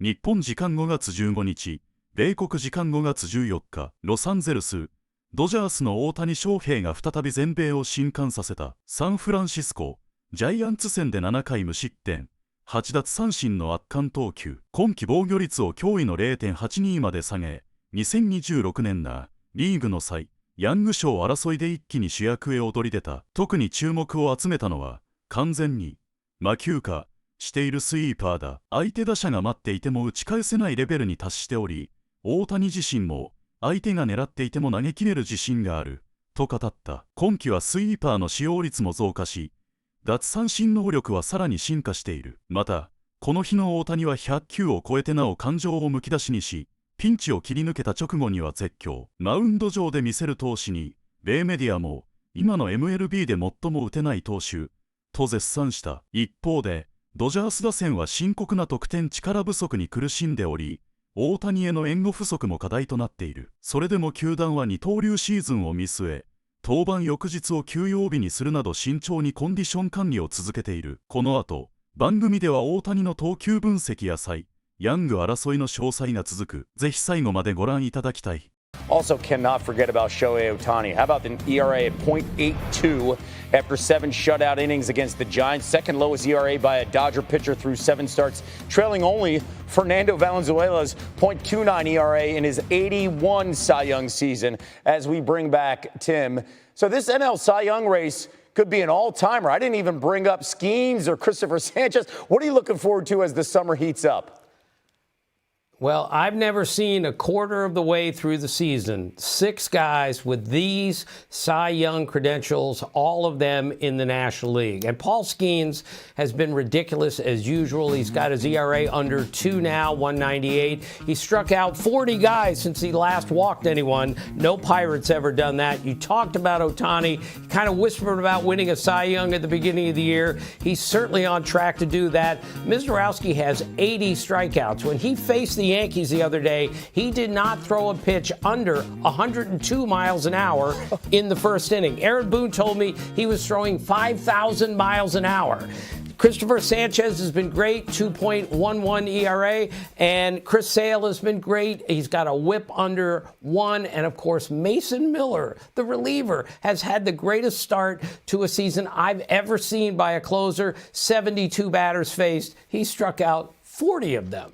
日本時間5月15日、米国時間5月14日、ロサンゼルス、ドジャースの大谷翔平が再び全米を震撼させたサンフランシスコ、ジャイアンツ戦で7回無失点、8奪三振の圧巻投球、今季防御率を驚異の 0.82 まで下げ、2026年なリーグのサイヤング賞争いで一気に主役へ躍り出た。特に注目を集めたのは、完全に魔球化しているスイーパーだ。相手打者が待っていても打ち返せないレベルに達しており、大谷自身も相手が狙っていても投げ切れる自信があると語った。今季はスイーパーの使用率も増加し、奪三振能力はさらに進化している。またこの日の大谷は100球を超えてなお感情をむき出しにし、ピンチを切り抜けた直後には絶叫。マウンド上で見せる闘志に米メディアも今の MLB で最も打てない投手と絶賛した。一方でドジャース打線は深刻な得点力不足に苦しんでおり、大谷への援護不足も課題となっている。それでも球団は二刀流シーズンを見据え、登板翌日を休養日にするなど慎重にコンディション管理を続けている。この後番組では大谷の投球分析やサイヤング争いの詳細が続く。ぜひ最後までご覧いただきたい。Also cannot forget about Shohei Ohtani. How about the ERA at .82 after 7 shutout innings against the Giants? Second lowest ERA by a Dodger pitcher through 7 starts, trailing only Fernando Valenzuela's .29 ERA in his 81 Cy Young season. As we bring back Tim. So this NL Cy Young race could be an all-timer. I didn't even bring up Skeens or Christopher Sanchez. What are you looking forward to as the summer heats up? Well, I've never seen a quarter of the way through the season 6 guys with these Cy Young credentials, all of them in the National League. And Paul Skeens has been ridiculous as usual. He's got his ERA under 2 now, 198. He struck out 40 guys since he last walked anyone. No Pirates ever done that. You talked about Ohtani, kind of whispered about winning a Cy Young at the beginning of the year. He's certainly on track to do that. Mizorowski has 80 strikeouts. When he faced the Yankees the other day, he did not throw a pitch under 102 miles an hour in the first inning. Aaron Boone told me he was throwing 5,000 miles an hour. Christopher Sanchez has been great, 2.11 ERA, and Chris Sale has been great. He's got a whip under 1, and of course Mason Miller, the reliever, has had the greatest start to a season I've ever seen by a closer. 72 batters faced. He struck out 40 of them.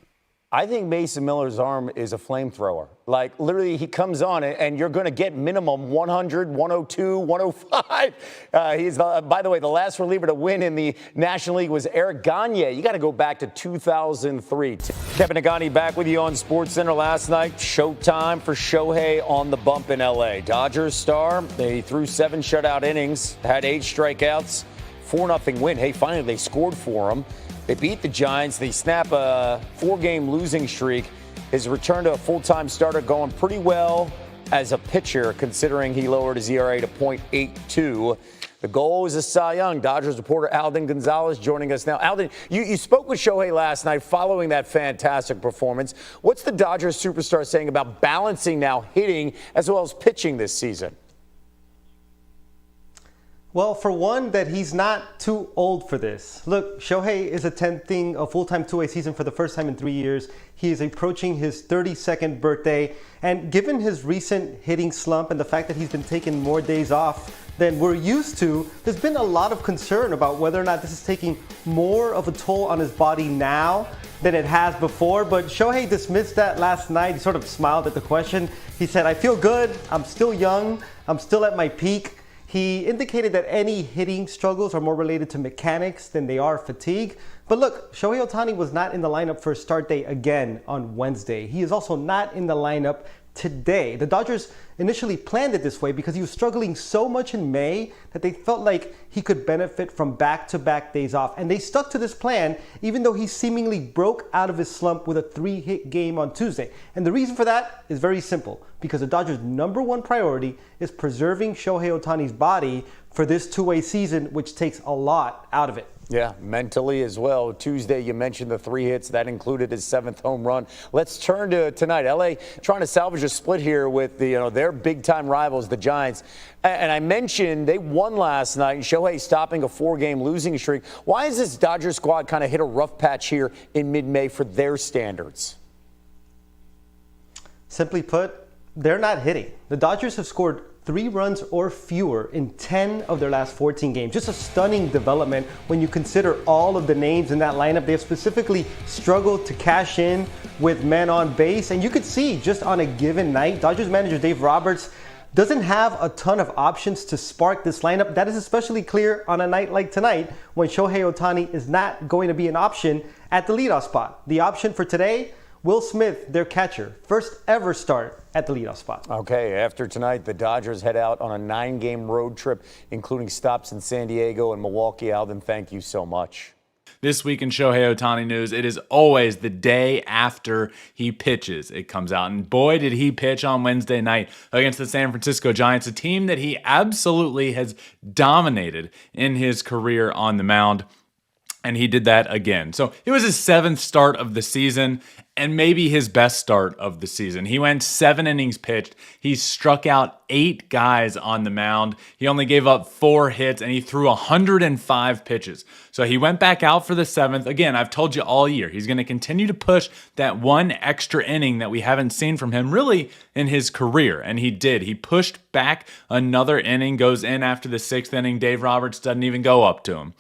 I think Mason Miller's arm is a flamethrower. Like, literally, he comes on and you're going to get minimum 100, 102, 105. He's, by the way, the last reliever to win in the National League was Eric Gagne. You got to go back to 2003. Kevin Nagani back with you on SportsCenter last night. Showtime for Shohei on the bump in L.A. Dodgers star, they threw 7 shutout innings, had 8 strikeouts, 4-0 win. Hey, finally, they scored for him. They beat the Giants. They snap a 4-game losing streak. His return to a full-time starter going pretty well as a pitcher, considering he lowered his ERA to .82. The goal is a Cy Young. Dodgers reporter Alden Gonzalez joining us now. Alden, you spoke with Shohei last night following that fantastic performance. What's the Dodgers superstar saying about balancing now hitting as well as pitching this season? Well, for one, that he's not too old for this. Look, Shohei is attempting a full-time two-way season for the first time in 3 years. He is approaching his 32nd birthday. And given his recent hitting slump and the fact that he's been taking more days off than we're used to, there's been a lot of concern about whether or not this is taking more of a toll on his body now than it has before. But Shohei dismissed that last night. He sort of smiled at the question. He said, "I feel good. I'm still young. I'm still at my peak." He indicated that any hitting struggles are more related to mechanics than they are fatigue. But look, Shohei Ohtani was not in the lineup for his start day again on Wednesday. He is also not in the lineup today. The Dodgers initially planned it this way because he was struggling so much in May that they felt like he could benefit from back-to-back days off. And they stuck to this plan even though he seemingly broke out of his slump with a 3-hit game on Tuesday. And the reason for that is very simple, because the Dodgers' #1 priority is preserving Shohei Ohtani's body for this two-way season, which takes a lot out of it. Yeah, mentally as well. Tuesday, you mentioned the 3 hits. That included his 7th home run. Let's turn to tonight. LA trying to salvage a split here with their big-time rivals, the Giants. And I mentioned they won last night, and Shohei stopping a 4-game losing streak. Why is this Dodger squad kind of hit a rough patch here in mid-May for their standards? Simply put, they're not hitting. The Dodgers have scored 3 runs or fewer in 10 of their last 14 games. Just a stunning development when you consider all of the names in that lineup. They have specifically struggled to cash in with men on base. And you could see just on a given night, Dodgers manager Dave Roberts doesn't have a ton of options to spark this lineup. That is especially clear on a night like tonight when Shohei Ohtani is not going to be an option at the leadoff spot. The option for today, Will Smith, their catcher, first ever start at the leadoff spot. Okay, after tonight, the Dodgers head out on a 9-game road trip, including stops in San Diego and Milwaukee. Alden, thank you so much. This week in Shohei Ohtani news, it is always the day after he pitches it comes out. And boy, did he pitch on Wednesday night against the San Francisco Giants, a team that he absolutely has dominated in his career on the mound. And he did that again. So it was his 7th start of the season and maybe his best start of the season. He went 7 innings pitched. He struck out 8 guys on the mound. He only gave up 4 hits and he threw 105 pitches. So he went back out for the 7th. Again, I've told you all year, he's going to continue to push that 1 extra inning that we haven't seen from him really in his career. And he did. He pushed back another inning, goes in after the 6th inning. Dave Roberts doesn't even go up to him.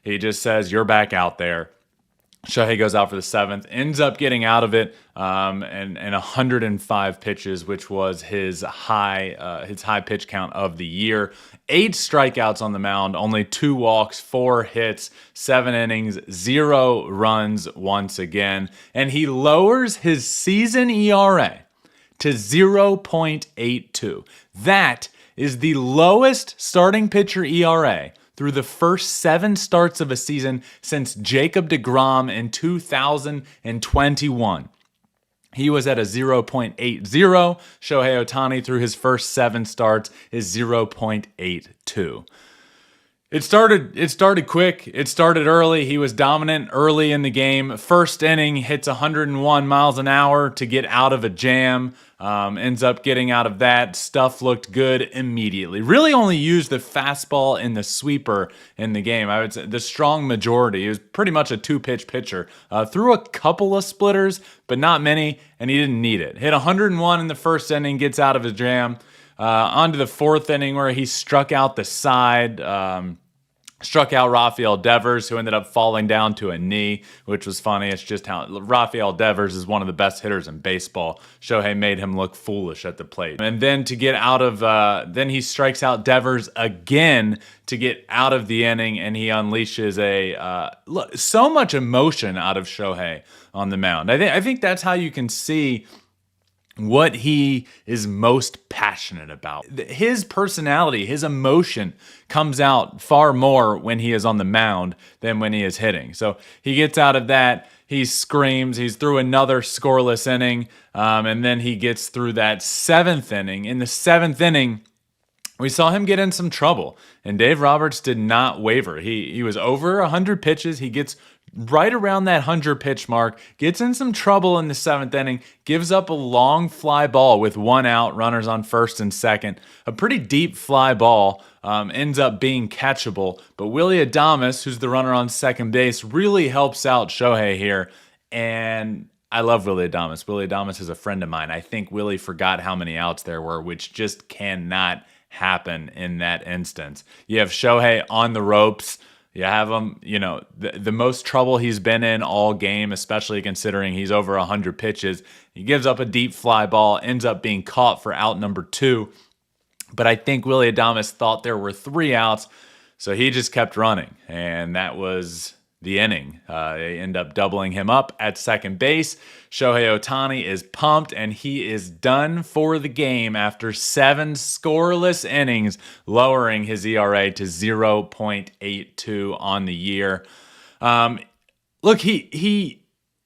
He just says, you're back out there. Shohei goes out for the 7th, ends up getting out of it, and 105 pitches, which was his high pitch count of the year. 8 strikeouts on the mound, only 2 walks, 4 hits, 7 innings, 0 runs once again. And he lowers his season ERA to 0.82. That is the lowest starting pitcher ERA through the first 7 starts of a season since Jacob deGrom in 2021. He was at a 0.80. Shohei Ohtani through his first 7 starts is 0.82. It started quick. It started early. He was dominant early in the game. First inning, hits 101 miles an hour to get out of a jam. Ends up getting out of that. Stuff looked good immediately. Really only used the fastball and the sweeper in the game. I would say the strong majority. He was pretty much a 2-pitch pitcher. Threw a couple of splitters, but not many, and he didn't need it. Hit 101 in the first inning, gets out of his jam. On to the 4th inning where he struck out the side. Struck out Rafael Devers, who ended up falling down to a knee, which was funny. It's just how Rafael Devers is one of the best hitters in baseball. Shohei made him look foolish at the plate. And then to get out of, then he strikes out Devers again to get out of the inning, and he unleashes so much emotion out of Shohei on the mound. I think that's how you can see what he is most passionate about. His personality, his emotion comes out far more when he is on the mound than when he is hitting. So he gets out of that, he screams, he's through another scoreless inning, and then he gets through that 7th inning. In the 7th inning, we saw him get in some trouble, and Dave Roberts did not waver. He was over 100 pitches. He gets right around that 100-pitch mark, gets in some trouble in the 7th inning, gives up a long fly ball with 1 out, runners on 1st and 2nd. A pretty deep fly ball, ends up being catchable, but Willy Adames, who's the runner on 2nd base, really helps out Shohei here, and I love Willy Adames. Willy Adames is a friend of mine. I think Willie forgot how many outs there were, which just cannot happen in that instance. You have Shohei on the ropes. You have him, the most trouble he's been in all game, especially considering he's over 100 pitches. He gives up a deep fly ball, ends up being caught for out number 2. But I think Willy Adames thought there were 3 outs, so he just kept running, and that was the inning. They end up doubling him up at 2nd base. Shohei Ohtani is pumped, and he is done for the game after 7 scoreless innings, lowering his ERA to 0.82 on the year. Look, he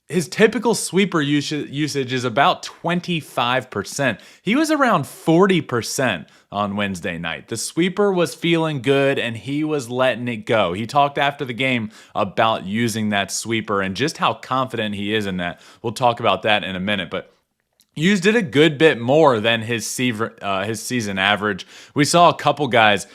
his typical sweeper usage is about 25%. He was around 40% on Wednesday night. The sweeper was feeling good and he was letting it go. He talked after the game about using that sweeper and just how confident he is in that. We'll talk about that in a minute, but used it a good bit more than his season average. We saw a couple guys.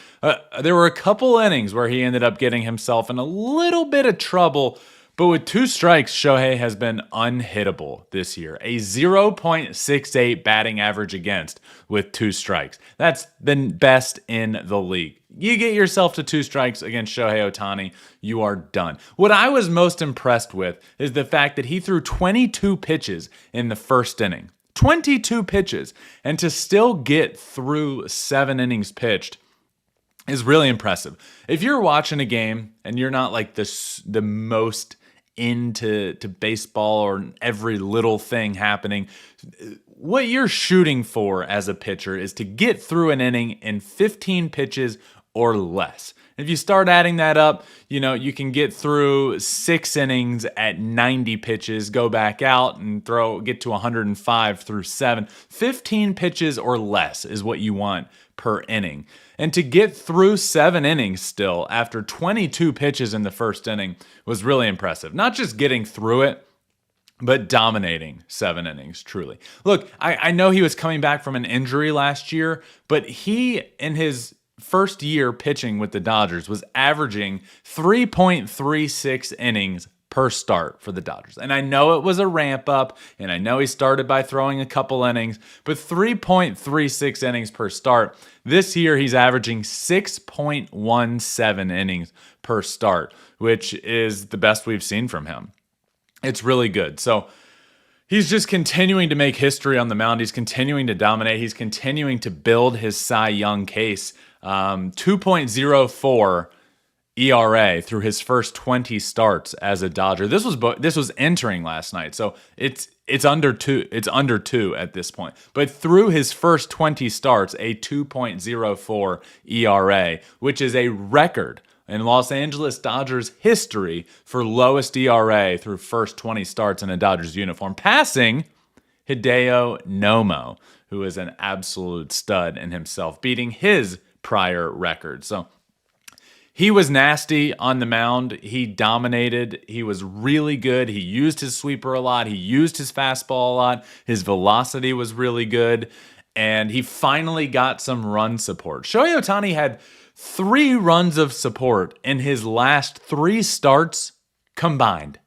There were a couple innings where he ended up getting himself in a little bit of trouble. But with 2 strikes, Shohei has been unhittable this year. A 0.68 batting average against with 2 strikes. That's the best in the league. You get yourself to 2 strikes against Shohei Ohtani, you are done. What I was most impressed with is the fact that he threw 22 pitches in the first inning. 22 pitches. And to still get through 7 innings pitched is really impressive. If you're watching a game and you're not like the most into baseball or every little thing happening, what you're shooting for as a pitcher is to get through an inning in 15 pitches or less. If you start adding that up, you can get through 6 innings at 90 pitches, go back out and get to 105 through 7. 15 pitches or less is what you want per inning. And to get through 7 innings still after 22 pitches in the first inning was really impressive. Not just getting through it, but dominating 7 innings, truly. Look, I know he was coming back from an injury last year, but he, in his first year pitching with the Dodgers, was averaging 3.36 innings per start for the Dodgers. And I know it was a ramp up, and I know he started by throwing a couple innings, but 3.36 innings per start. This year, he's averaging 6.17 innings per start, which is the best we've seen from him. It's really good. So he's just continuing to make history on the mound. He's continuing to dominate. He's continuing to build his Cy Young case. 2.04 ERA through his first 20 starts as a Dodger. This was entering last night, so it's under 2. It's under 2 at this point. But through his first 20 starts, a 2.04 ERA, which is a record in Los Angeles Dodgers history for lowest ERA through first 20 starts in a Dodgers uniform, passing Hideo Nomo, who is an absolute stud in himself, beating his prior record. So he was nasty on the mound. He dominated. He was really good. He used his sweeper a lot. He used his fastball a lot. His velocity was really good. And he finally got some run support. Shohei Ohtani had 3 runs of support in his last 3 starts combined.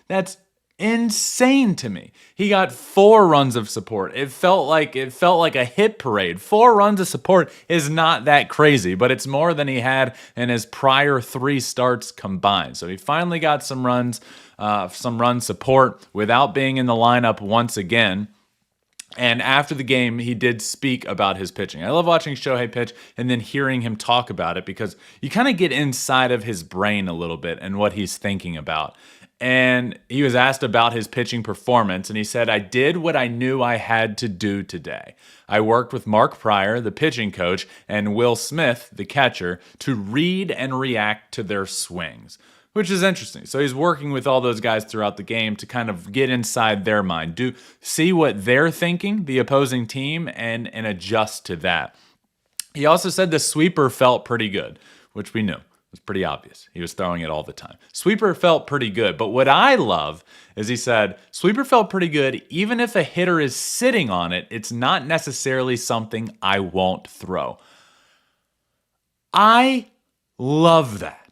That's insane to me. He got 4 runs of support. It felt like a hit parade. 4 runs of support is not that crazy, but it's more than he had in his prior 3 starts combined. So he finally got some run support without being in the lineup once again. And after the game, he did speak about his pitching. I love watching Shohei pitch and then hearing him talk about it because you kind of get inside of his brain a little bit and what he's thinking about. And he was asked about his pitching performance, and he said, "I did what I knew I had to do today. I worked with Mark Pryor, the pitching coach, and Will Smith, the catcher, to read and react to their swings," which is interesting. So he's working with all those guys throughout the game to kind of get inside their mind, see what they're thinking, the opposing team, and adjust to that. He also said the sweeper felt pretty good, which we knew. It's pretty obvious. He was throwing it all the time. Sweeper felt pretty good. But what I love is he said, sweeper felt pretty good. Even if a hitter is sitting on it, it's not necessarily something I won't throw. I love that.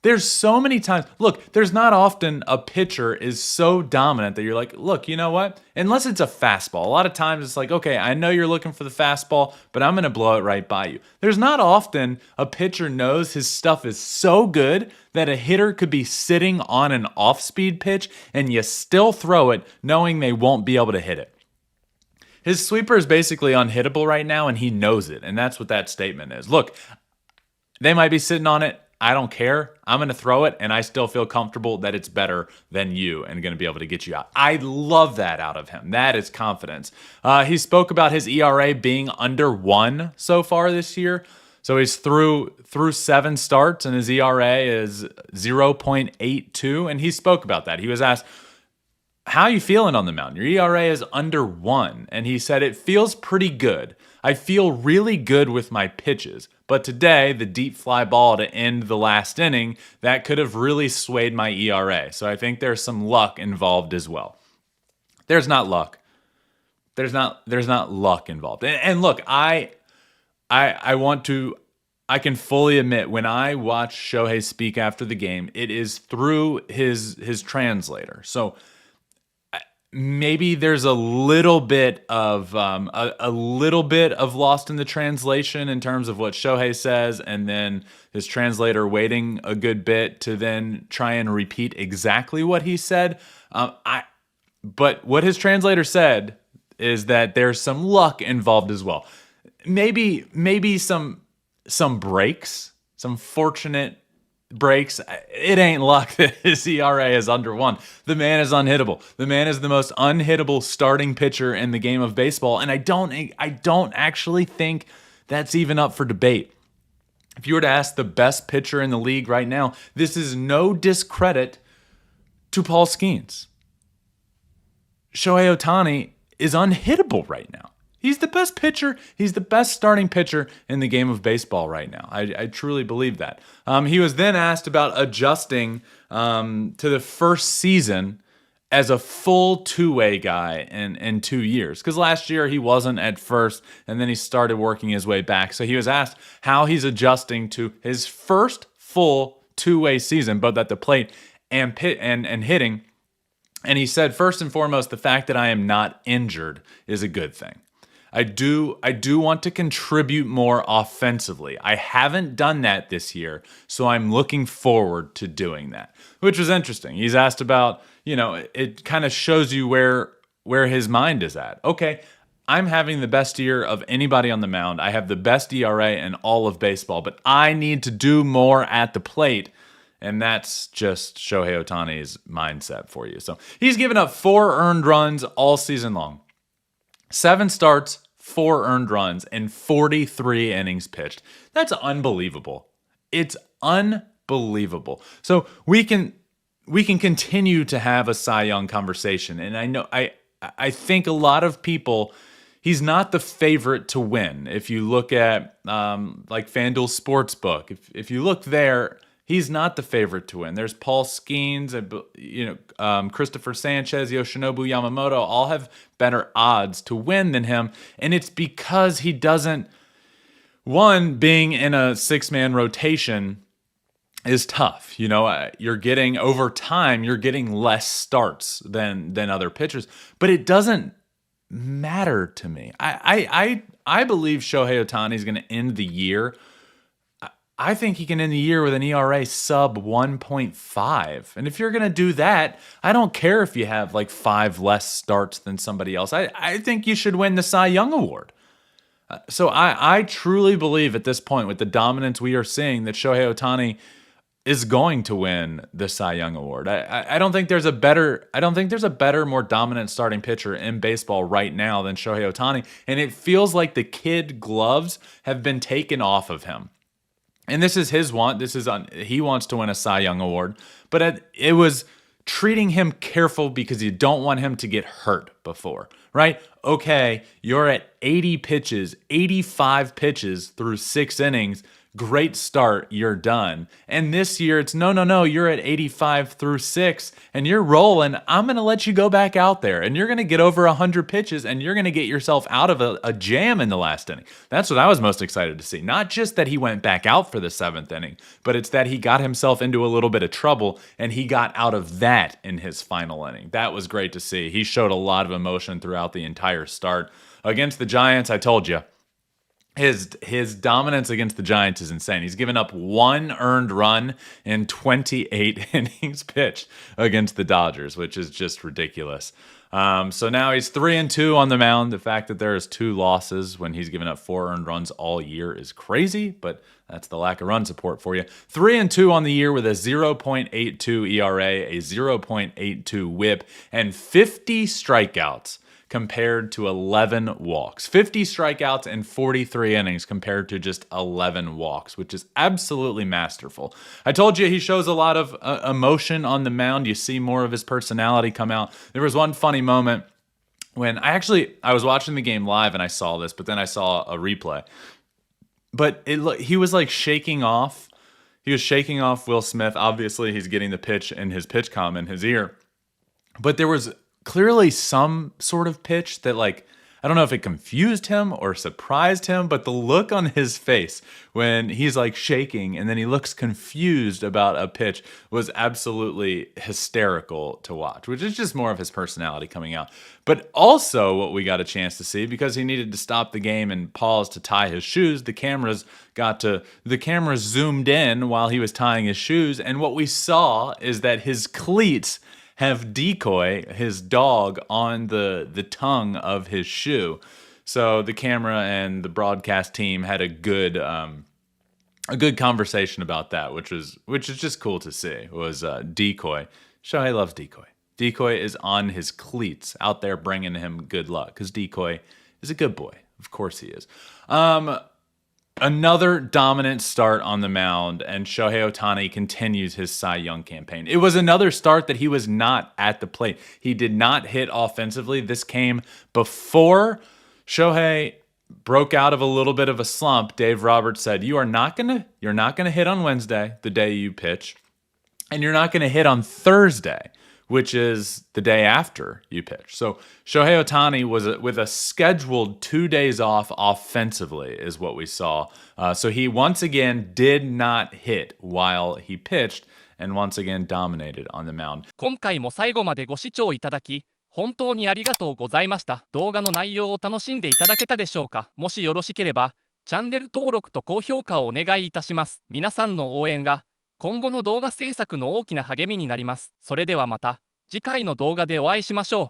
There's so many times. Look, there's not often a pitcher is so dominant that you're like, look, you know what? Unless it's a fastball. A lot of times it's like, okay, I know you're looking for the fastball, but I'm going to blow it right by you. There's not often a pitcher knows his stuff is so good that a hitter could be sitting on an off-speed pitch and you still throw it knowing they won't be able to hit it. His sweeper is basically unhittable right now, and he knows it, and that's what that statement is. Look, they might be sitting on it. I don't care. I'm going to throw it, and I still feel comfortable that it's better than you and going to be able to get you out. I love that out of him. That is confidence. He spoke about his ERA being under 1 so far this year. So he's through 7 starts, and his ERA is 0.82, and he spoke about that. He was asked, how are you feeling on the mound? Your ERA is under 1, and he said, it feels pretty good. I feel really good with my pitches, but today, the deep fly ball to end the last inning, that could have really swayed my ERA. So I think there's some luck involved as well. There's not luck. There's not luck involved. And look, I can fully admit, when I watch Shohei speak after the game, it is through his translator. So maybe there's a little bit of lost in the translation in terms of what Shohei says, and then his translator waiting a good bit to then try and repeat exactly what he said. But what his translator said is that there's some luck involved as well. Maybe some breaks, some fortunate breaks. It ain't luck that his ERA is under 1. The man is unhittable. The man is the most unhittable starting pitcher in the game of baseball, and I don't actually think that's even up for debate. If you were to ask the best pitcher in the league right now, this is no discredit to Paul Skeens. Shohei Ohtani is unhittable right now. He's the best pitcher. He's the best starting pitcher in the game of baseball right now. I truly believe that. He was then asked about adjusting to the first season as a full two-way guy in 2 years. Because last year he wasn't at first, and then he started working his way back. So he was asked how he's adjusting to his first full two-way season, both at the plate and hitting. And he said, first and foremost, the fact that I am not injured is a good thing. I do want to contribute more offensively. I haven't done that this year, so I'm looking forward to doing that, which was interesting. He's asked about, it kind of shows you where his mind is at. Okay, I'm having the best year of anybody on the mound. I have the best ERA in all of baseball, but I need to do more at the plate. And that's just Shohei Ohtani's mindset for you. So he's given up 4 earned runs all season long. 7 starts, 4 earned runs, and 43 innings pitched. That's unbelievable. It's unbelievable. So we can continue to have a Cy Young conversation. And I think a lot of people, he's not the favorite to win. If you look at like FanDuel Sportsbook, if you look there, he's not the favorite to win. There's Paul Skeens, Christopher Sanchez, Yoshinobu Yamamoto, all have better odds to win than him. And it's because he doesn't, one, being in a 6-man rotation is tough. You're getting, over time, you're getting less starts than other pitchers. But it doesn't matter to me. I believe Shohei Ohtani is going to end the year. I think he can end the year with an ERA sub 1.5. And if you're going to do that, I don't care if you have like 5 less starts than somebody else. I think you should win the Cy Young Award. So I truly believe at this point, with the dominance we are seeing, that Shohei Ohtani is going to win the Cy Young Award. I don't think there's a better, more dominant starting pitcher in baseball right now than Shohei Ohtani. And it feels like the kid gloves have been taken off of him. And this is his want. He wants to win a Cy Young Award, but it was treating him careful because you don't want him to get hurt before, right? Okay, you're at 80 pitches, 85 pitches through 6 innings. Great start, you're done. And this year it's no, you're at 85 through 6 and you're rolling. I'm going to let you go back out there and you're going to get over 100 pitches and you're going to get yourself out of a jam in the last inning. That's what I was most excited to see. Not just that he went back out for the 7th inning, but it's that he got himself into a little bit of trouble and he got out of that in his final inning. That was great to see. He showed a lot of emotion throughout the entire start. Against the Giants, I told you, his dominance against the Giants is insane. He's given up 1 earned run in 28 innings pitched against the Dodgers, which is just ridiculous. So now he's 3-2 on the mound. The fact that there is 2 losses when he's given up 4 earned runs all year is crazy, but that's the lack of run support for you. 3-2 on the year with a 0.82 ERA, a 0.82 WHIP, and 50 strikeouts. compared to 11 walks. 50 strikeouts and 43 innings compared to just 11 walks, which is absolutely masterful. I told you he shows a lot of emotion on the mound. You see more of his personality come out. There was one funny moment when I was watching the game live and I saw this, but then I saw a replay. But he was like shaking off. He was shaking off Will Smith. Obviously, he's getting the pitch in his pitch comm in his ear. But there was clearly some sort of pitch that, like, I don't know if it confused him or surprised him, but the look on his face when he's like shaking and then he looks confused about a pitch was absolutely hysterical to watch, which is just more of his personality coming out. But also what we got a chance to see, because he needed to stop the game and pause to tie his shoes, the cameras zoomed in while he was tying his shoes, and what we saw is that his cleats have Decoy, his dog, on the tongue of his shoe. So the camera and the broadcast team had a good conversation about that, which is just cool to see. Was Decoy. Shohei loves Decoy. Decoy is on his cleats out there bringing him good luck because Decoy is a good boy. Of course he is. Another dominant start on the mound, and Shohei Ohtani continues his Cy Young campaign. It was another start that he was not at the plate. He did not hit offensively. This came before Shohei broke out of a little bit of a slump. Dave Roberts said, you're not gonna hit on Wednesday, the day you pitch, and you're not gonna hit on Thursday, which is the day after you pitch. So Shohei Ohtani was with a scheduled 2 days off offensively is what we saw. So he once again did not hit while he pitched and once again dominated on the mound. 今回も最後までご視聴いただき本当にありがとうございました。動画の内容を楽しんでいただけたでしょうか。もしよろしければチャンネル登録と高評価をお願いいたします。皆さんの応援が今後の動画制作の大きな励みになります。それではまた次回の動画でお会いしましょう。